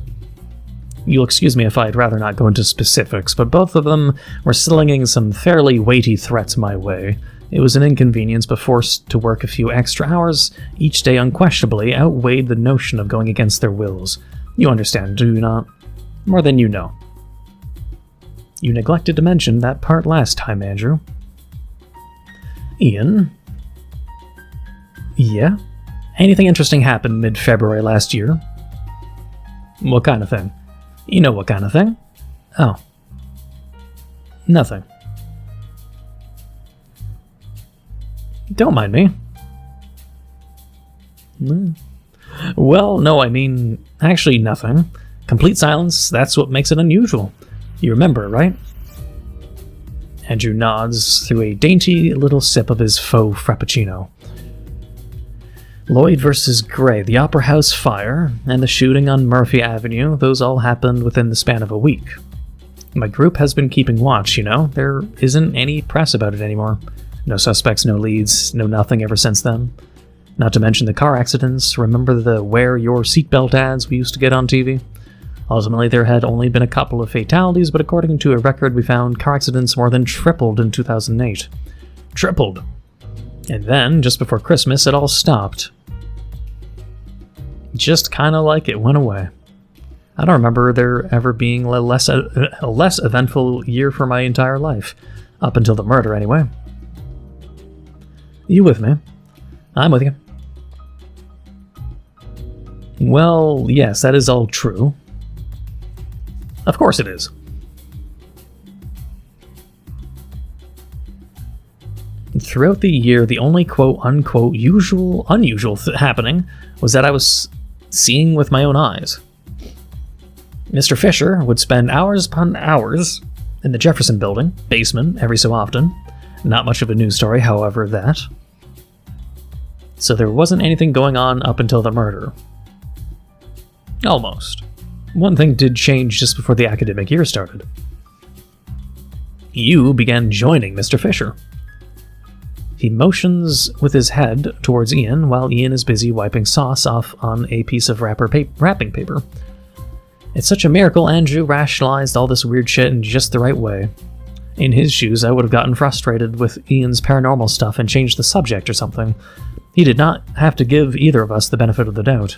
You'll excuse me if I'd rather not go into specifics, but both of them were slinging some fairly weighty threats my way. It was an inconvenience, but forced to work a few extra hours each day unquestionably outweighed the notion of going against their wills. You understand, do you not? More than you know. You neglected to mention that part last time, Andrew. Ian? Yeah? Anything interesting happened mid-February last year? What kind of thing? You know what kind of thing? Oh. Nothing. Don't mind me. Well, no, I mean, actually nothing. Complete silence, that's what makes it unusual. You remember, right? Andrew nods through a dainty little sip of his faux frappuccino. Lloyd versus Gray, the Opera House fire, and the shooting on Murphy Avenue, those all happened within the span of a week. My group has been keeping watch, you know. There isn't any press about it anymore. No suspects, no leads, no nothing ever since then. Not to mention the car accidents. Remember the wear your seatbelt ads we used to get on TV? Ultimately, there had only been a couple of fatalities, but according to a record we found, car accidents more than tripled in 2008. Tripled! And then, just before Christmas, it all stopped. Just kinda like it went away. I don't remember there ever being a less eventful year for my entire life. Up until the murder, anyway. You with me? I'm with you. Well, yes, that is all true. Of course it is. Throughout the year, the only quote-unquote unusual happening was that I was seeing with my own eyes. Mr. Fisher would spend hours upon hours in the Jefferson Building, basement, every so often. Not much of a news story, however, that. So there wasn't anything going on up until the murder. Almost. One thing did change just before the academic year started. You began joining Mr. Fisher. He motions with his head towards Ian while Ian is busy wiping sauce off on a piece of wrapping paper. It's such a miracle Andrew rationalized all this weird shit in just the right way. In his shoes, I would have gotten frustrated with Ian's paranormal stuff and changed the subject or something. He did not have to give either of us the benefit of the doubt.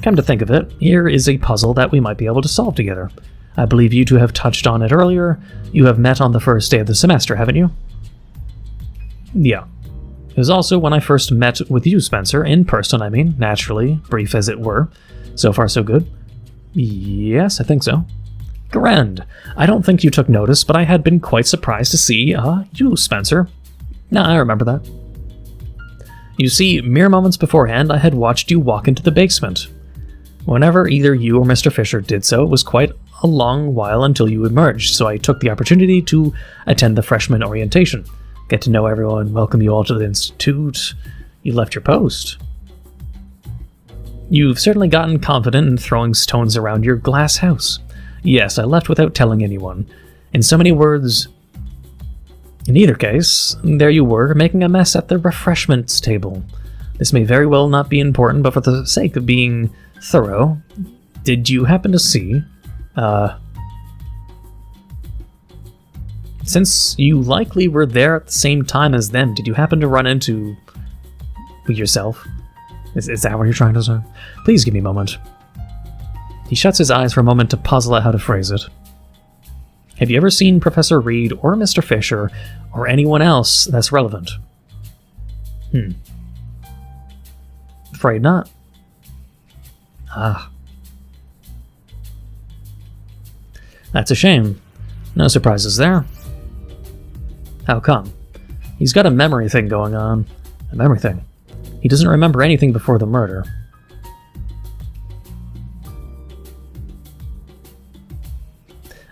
Come to think of it, here is a puzzle that we might be able to solve together. I believe you two have touched on it earlier. You have met on the first day of the semester, haven't you? Yeah. It was also when I first met with you, Spencer, in person, I mean, naturally, brief as it were. So far, so good. Yes, I think so. Grand. I don't think you took notice, but I had been quite surprised to see, you, Spencer. No, I remember that. You see, mere moments beforehand, I had watched you walk into the basement. Whenever either you or Mr. Fisher did so, it was quite a long while until you emerged, so I took the opportunity to attend the freshman orientation, get to know everyone, welcome you all to the institute. You left your post. You've certainly gotten confident in throwing stones around your glass house. Yes, I left without telling anyone. In so many words... In either case, there you were, making a mess at the refreshments table. This may very well not be important, but for the sake of being thorough, did you happen to see... Since you likely were there at the same time as them, did you happen to run into... yourself? Is that what you're trying to say? Please give me a moment. He shuts his eyes for a moment to puzzle out how to phrase it. Have you ever seen Professor Reed or Mr. Fisher or anyone else that's relevant? Afraid not. Ah. That's a shame. No surprises there. How come? He's got a memory thing going on. A memory thing. He doesn't remember anything before the murder.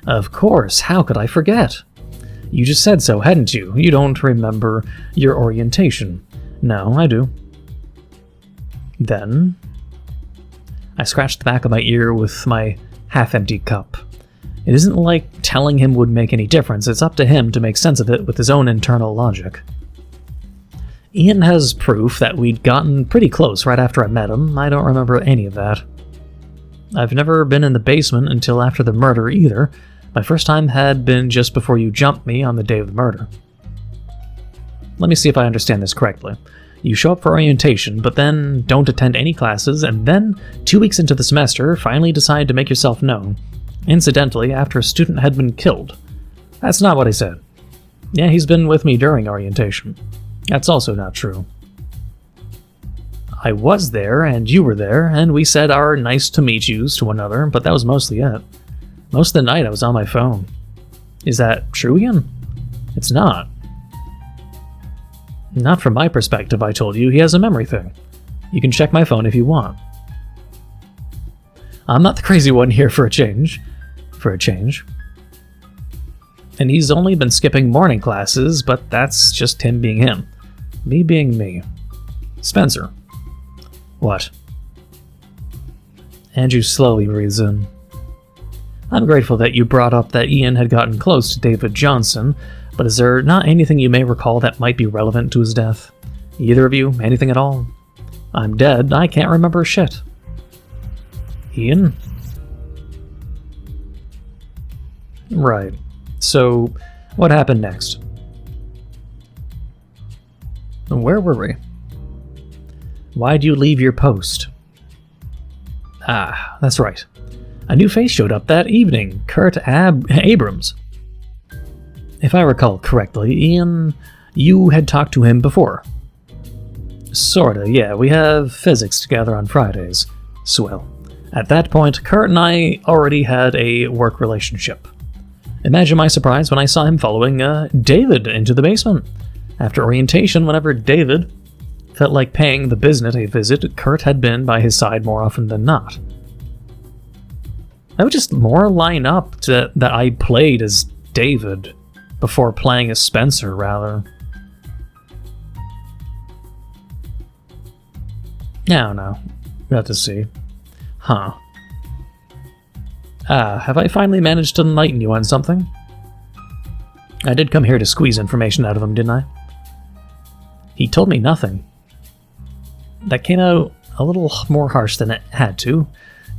Of course, how could I forget? You just said so, hadn't you? You don't remember your orientation. No, I do. Then... I scratched the back of my ear with my half-empty cup. It isn't like telling him would make any difference, it's up to him to make sense of it with his own internal logic. Ian has proof that we'd gotten pretty close right after I met him. I don't remember any of that. I've never been in the basement until after the murder either. My first time had been just before you jumped me on the day of the murder. Let me see if I understand this correctly. You show up for orientation, but then don't attend any classes, and then, 2 weeks into the semester, finally decide to make yourself known. Incidentally, after a student had been killed. That's not what I said. Yeah, he's been with me during orientation. That's also not true. I was there, and you were there, and we said our nice to meet yous to one another, but that was mostly it. Most of the night I was on my phone. Is that true, Ian? It's not. Not from my perspective, I told you. He has a memory thing. You can check my phone if you want. I'm not the crazy one here for a change. And he's only been skipping morning classes, but that's just him being him. Me being me. Spencer. What? Andrew slowly breathes in. I'm grateful that you brought up that Ian had gotten close to David Johnson, but is there not anything you may recall that might be relevant to his death? Either of you? Anything at all? I'm dead. I can't remember shit. Ian? Right. So, what happened next? Where were we? Why'd you leave your post? Ah, that's right. A new face showed up that evening, Kurt Abrams. If I recall correctly, Ian, you had talked to him before. Sorta, yeah, we have physics together on Fridays. Swell. At that point, Kurt and I already had a work relationship. Imagine my surprise when I saw him following David into the basement. After orientation, whenever David felt like paying the business a visit, Kurt had been by his side more often than not. That would just more line up to that I played as David before playing as Spencer, rather. No. Got to see. Huh. Have I finally managed to enlighten you on something? I did come here to squeeze information out of him, didn't I? He told me nothing. That came out a little more harsh than it had to.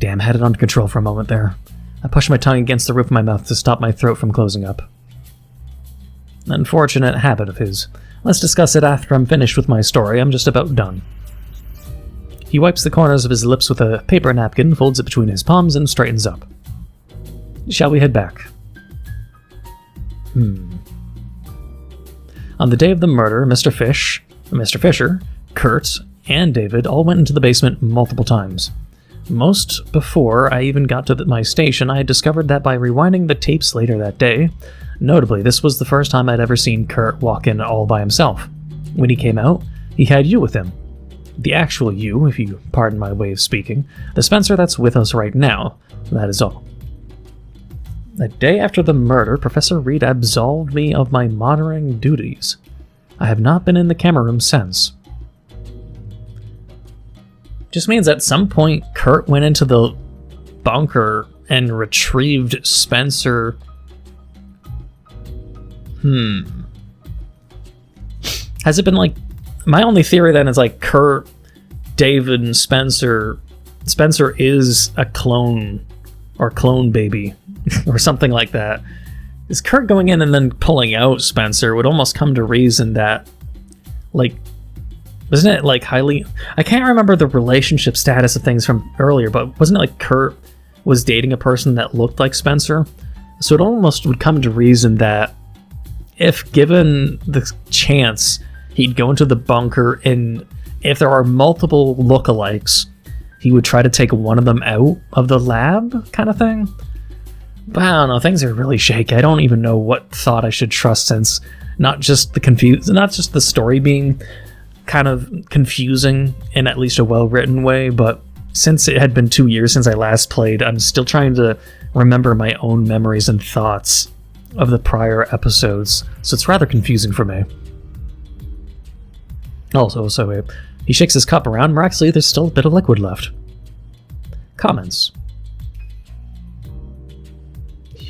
Damn, had it under control for a moment there. I pushed my tongue against the roof of my mouth to stop my throat from closing up. Unfortunate habit of his. Let's discuss it after I'm finished with my story. I'm just about done. He wipes the corners of his lips with a paper napkin, folds it between his palms, and straightens up. Shall we head back? On the day of the murder, Mr. Fisher, Kurt, and David all went into the basement multiple times. Most before I even got to my station, I had discovered that by rewinding the tapes later that day, notably, this was the first time I'd ever seen Kurt walk in all by himself. When he came out, he had you with him. The actual you, if you pardon my way of speaking. The Spencer that's with us right now. That is all. A day after the murder, Professor Reed absolved me of my monitoring duties. I have not been in the camera room since. Just means at some point Kurt went into the bunker and retrieved Spencer. Has it been like... My only theory then is like Kurt, David, and Spencer. Spencer is a clone or clone baby or something like that. Is Kurt going in and then pulling out Spencer would almost come to reason that, like, wasn't it like highly... I can't remember the relationship status of things from earlier, but wasn't it like Kurt was dating a person that looked like Spencer? So it almost would come to reason that if given the chance, he'd go into the bunker, and if there are multiple lookalikes, he would try to take one of them out of the lab, kind of thing. But I don't know, things are really shaky. I don't even know what thought I should trust, since not just the story being kind of confusing in at least a well-written way, but since it had been 2 years since I last played, I'm still trying to remember my own memories and thoughts of the prior episodes, so it's rather confusing for me. Also, he shakes his cup around. Miraculously, there's still a bit of liquid left. Comments.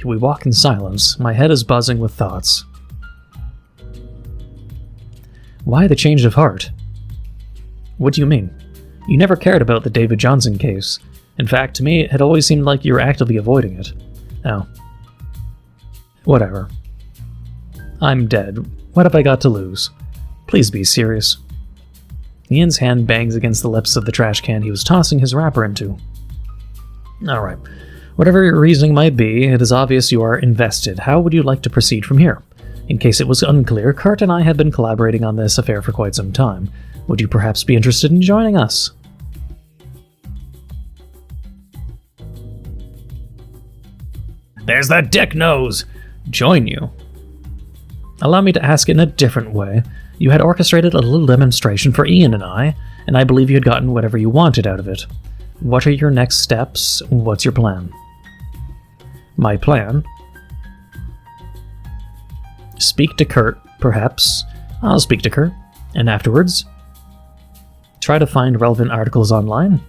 We walk in silence. My head is buzzing with thoughts. Why the change of heart? What do you mean? You never cared about the David Johnson case. In fact, to me, it had always seemed like you were actively avoiding it. Oh. Whatever. I'm dead. What have I got to lose? Please be serious. Ian's hand bangs against the lips of the trash can he was tossing his wrapper into. Alright. Whatever your reasoning might be, it is obvious you are invested. How would you like to proceed from here? In case it was unclear, Kurt and I have been collaborating on this affair for quite some time. Would you perhaps be interested in joining us? There's that dick nose! Join you. Allow me to ask it in a different way. You had orchestrated a little demonstration for Ian and I believe you had gotten whatever you wanted out of it. What are your next steps? What's your plan? My plan? Speak to Kurt, perhaps. I'll speak to Kurt. And afterwards? Try to find relevant articles online.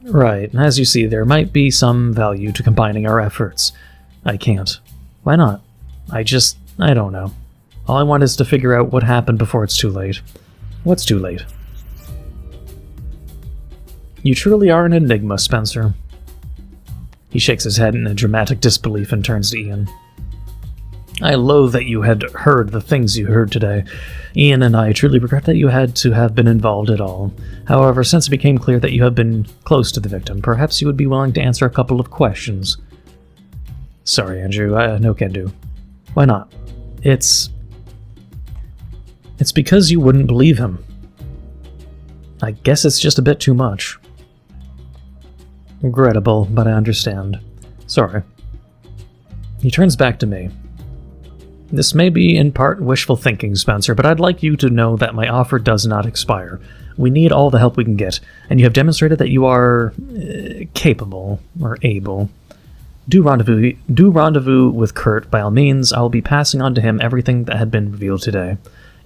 Right, as you see, there might be some value to combining our efforts. I can't. Why not? I don't know. All I want is to figure out what happened before it's too late. What's too late? You truly are an enigma, Spencer. He shakes his head in a dramatic disbelief and turns to Ian. I loathe that you had heard the things you heard today. Ian and I truly regret that you had to have been involved at all. However, since it became clear that you have been close to the victim, perhaps you would be willing to answer a couple of questions. Sorry, Andrew, no can do. Why not? It's because you wouldn't believe him. I guess it's just a bit too much. Regrettable, but I understand. Sorry. He turns back to me. This may be in part wishful thinking, Spencer, but I'd like you to know that my offer does not expire. We need all the help we can get, and you have demonstrated that you are capable, or able. Do rendezvous with Kurt, by all means. I will be passing on to him everything that had been revealed today.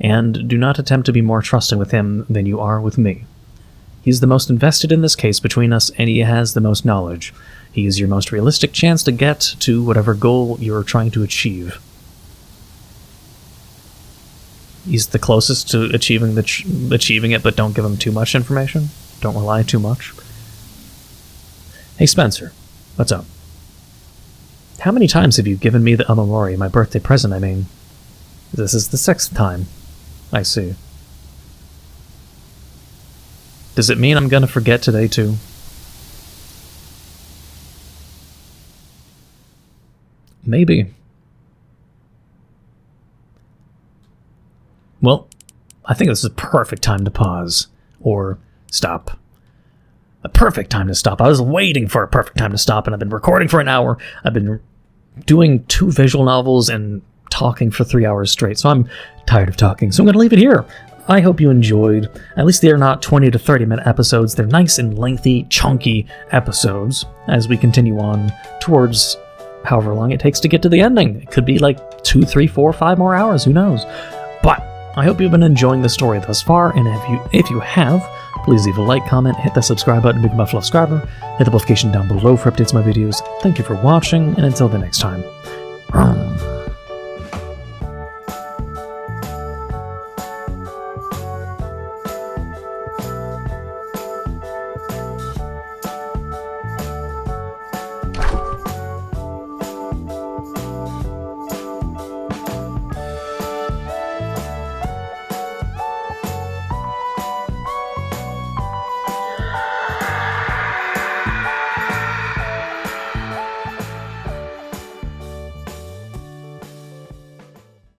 And do not attempt to be more trusting with him than you are with me. He's the most invested in this case between us, and he has the most knowledge. He is your most realistic chance to get to whatever goal you're trying to achieve. He's the closest to achieving it, but don't give him too much information. Don't rely too much. Hey, Spencer. What's up? How many times have you given me the Amamori, my birthday present, I mean? This is the 6th time. I see. Does it mean I'm gonna forget today, too? Maybe. Well, I think this is a perfect time to pause. Or stop. A perfect time to stop. I was waiting for a perfect time to stop, and I've been recording for an hour. I've been doing 2 visual novels and talking for 3 hours straight, so I'm tired of talking. So I'm going to leave it here. I hope you enjoyed. At least they're not 20 to 30 minute episodes. They're nice and lengthy, chunky episodes as we continue on towards however long it takes to get to the ending. It could be like 2, 3, 4, 5 more hours, who knows? But I hope you've been enjoying the story thus far, and if you have, please leave a like, comment, hit the subscribe button to become a subscriber, hit the notification down below for updates on my videos. Thank you for watching, and until the next time.